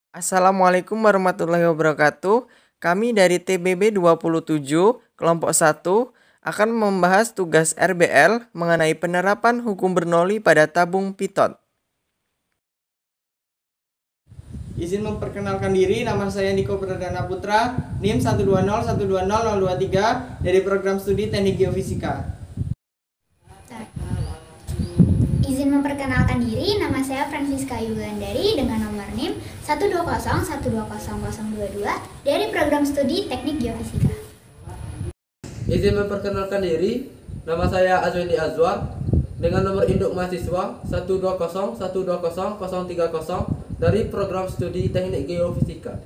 Assalamualaikum warahmatullahi wabarakatuh. Kami dari TBB 27 kelompok 1 akan membahas tugas RBL mengenai penerapan hukum Bernoulli pada tabung pitot. Izin memperkenalkan diri, nama saya Niko Pradana Putra, NIM 120120023 dari program studi Teknik Geofisika. Izin memperkenalkan diri, nama saya Francisca Yulandari dengan nomor NIM 120120022 dari program studi Teknik Geofisika. Izin memperkenalkan diri, nama saya Azwendi Azwar dengan nomor induk mahasiswa 120120030 dari program studi Teknik Geofisika.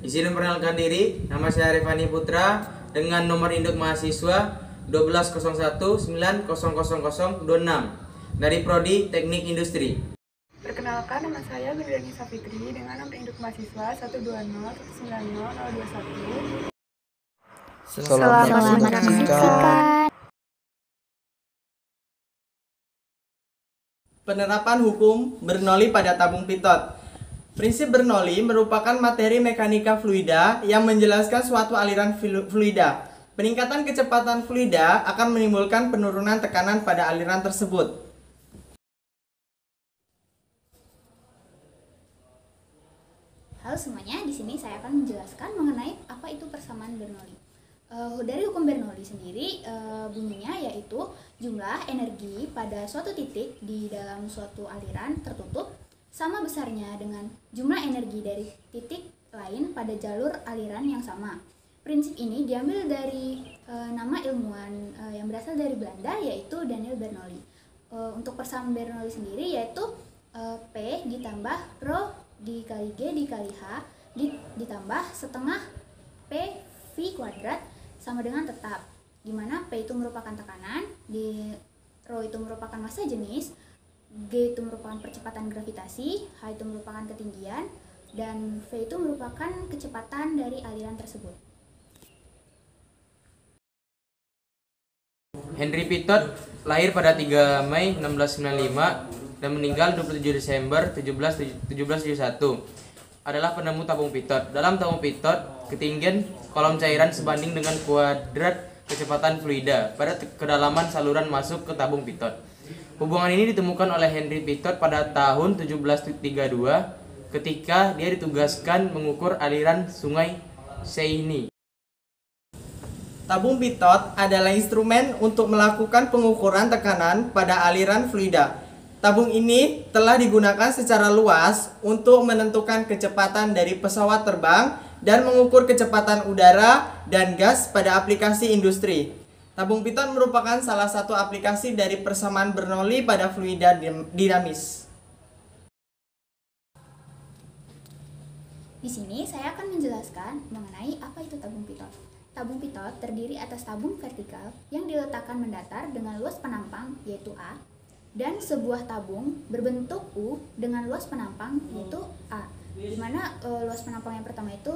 Izin memperkenalkan diri, nama saya Revani Putra dengan nomor induk mahasiswa 12019000026 dari Prodi Teknik Industri. Perkenalkan, nama saya Gurdani Safitri dengan nomor induk mahasiswa 120190021. Selamat menyaksikan. Penerapan hukum Bernoulli pada tabung pitot. Prinsip Bernoulli merupakan materi mekanika fluida yang menjelaskan suatu aliran fluida. Peningkatan kecepatan fluida akan menimbulkan penurunan tekanan pada aliran tersebut. Halo semuanya, di sini saya akan menjelaskan mengenai apa itu persamaan Bernoulli. Dari hukum Bernoulli sendiri, bunyinya yaitu jumlah energi pada suatu titik di dalam suatu aliran tertutup sama besarnya dengan jumlah energi dari titik lain pada jalur aliran yang sama. Prinsip ini diambil dari nama ilmuwan yang berasal dari Belanda, yaitu Daniel Bernoulli. Untuk persamaan Bernoulli sendiri yaitu P ditambah Rho dikali G dikali H ditambah setengah P V kuadrat sama dengan tetap, di mana P itu merupakan tekanan, Rho itu merupakan massa jenis, G itu merupakan percepatan gravitasi, H itu merupakan ketinggian, dan V itu merupakan kecepatan dari aliran tersebut. Henry Pitot lahir pada 3 Mei 1695 dan meninggal 27 Desember 1771. Adalah penemu tabung pitot. Dalam tabung pitot, ketinggian kolom cairan sebanding dengan kuadrat kecepatan fluida pada kedalaman saluran masuk ke tabung pitot. Hubungan ini ditemukan oleh Henry Pitot pada tahun 1732 ketika dia ditugaskan mengukur aliran sungai Seine. Tabung pitot adalah instrumen untuk melakukan pengukuran tekanan pada aliran fluida. Tabung ini telah digunakan secara luas untuk menentukan kecepatan dari pesawat terbang dan mengukur kecepatan udara dan gas pada aplikasi industri. Tabung pitot merupakan salah satu aplikasi dari persamaan Bernoulli pada fluida dinamis. Di sini saya akan menjelaskan mengenai apa itu tabung pitot. Tabung pitot terdiri atas tabung vertikal yang diletakkan mendatar dengan luas penampang yaitu A, dan sebuah tabung berbentuk U dengan luas penampang yaitu A, di mana luas penampang yang pertama itu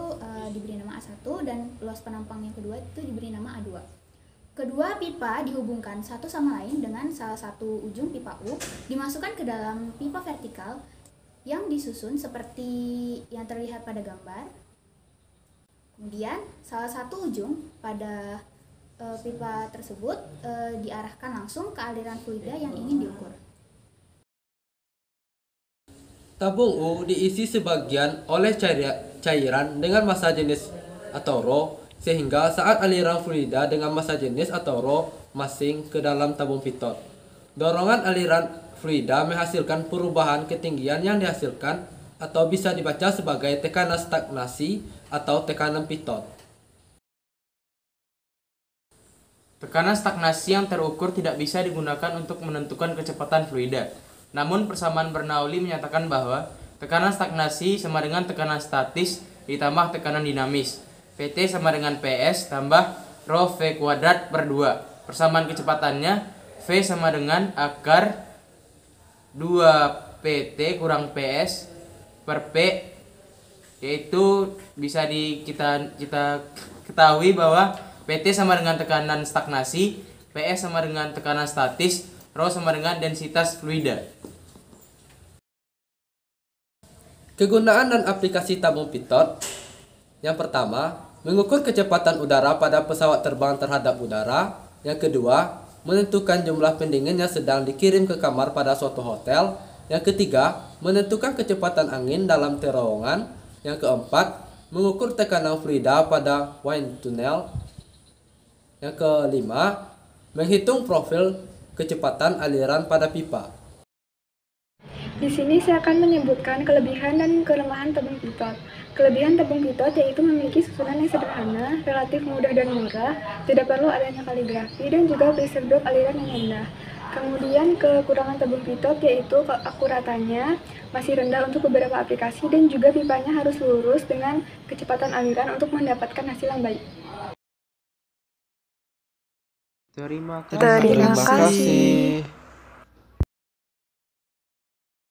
diberi nama A1 dan luas penampang yang kedua itu diberi nama A2. Kedua pipa dihubungkan satu sama lain dengan salah satu ujung pipa U dimasukkan ke dalam pipa vertikal yang disusun seperti yang terlihat pada gambar. Kemudian salah satu ujung pada pipa tersebut diarahkan langsung ke aliran fluida yang ingin diukur. Tabung U diisi sebagian oleh cairan dengan massa jenis atau Rho, sehingga saat aliran fluida dengan massa jenis atau Rho masing ke dalam tabung pitot, dorongan aliran fluida menghasilkan perubahan ketinggian yang dihasilkan atau bisa dibaca sebagai tekanan stagnasi atau tekanan pitot. Tekanan stagnasi yang terukur tidak bisa digunakan untuk menentukan kecepatan fluida. Namun persamaan Bernoulli menyatakan bahwa tekanan stagnasi sama dengan tekanan statis ditambah tekanan dinamis. PT sama dengan PS tambah Rho V kuadrat per 2. Persamaan kecepatannya V sama dengan akar 2 PT kurang PS per P, yaitu bisa kita ketahui bahwa PT sama dengan tekanan stagnasi, PS sama dengan tekanan statis, Rho sama dengan densitas fluida. Kegunaan dan aplikasi tabung pitot. Yang pertama, mengukur kecepatan udara pada pesawat terbang terhadap udara. Yang kedua, menentukan jumlah pendingin yang sedang dikirim ke kamar pada suatu hotel. Yang ketiga, menentukan kecepatan angin dalam terowongan. Yang keempat, mengukur tekanan fluida pada wind tunnel. Yang kelima, menghitung profil kecepatan aliran pada pipa. Di sini saya akan menyebutkan kelebihan dan kelemahan tabung pitot. Kelebihan tabung pitot yaitu memiliki susunan yang sederhana, relatif mudah dan murah, tidak perlu adanya kaligrafi, dan juga pressure drop aliran yang rendah. Kemudian kekurangan tabung pitot yaitu keakuratannya masih rendah untuk beberapa aplikasi, dan juga pipanya harus lurus dengan kecepatan aliran untuk mendapatkan hasil yang baik. Terima Terima kasih.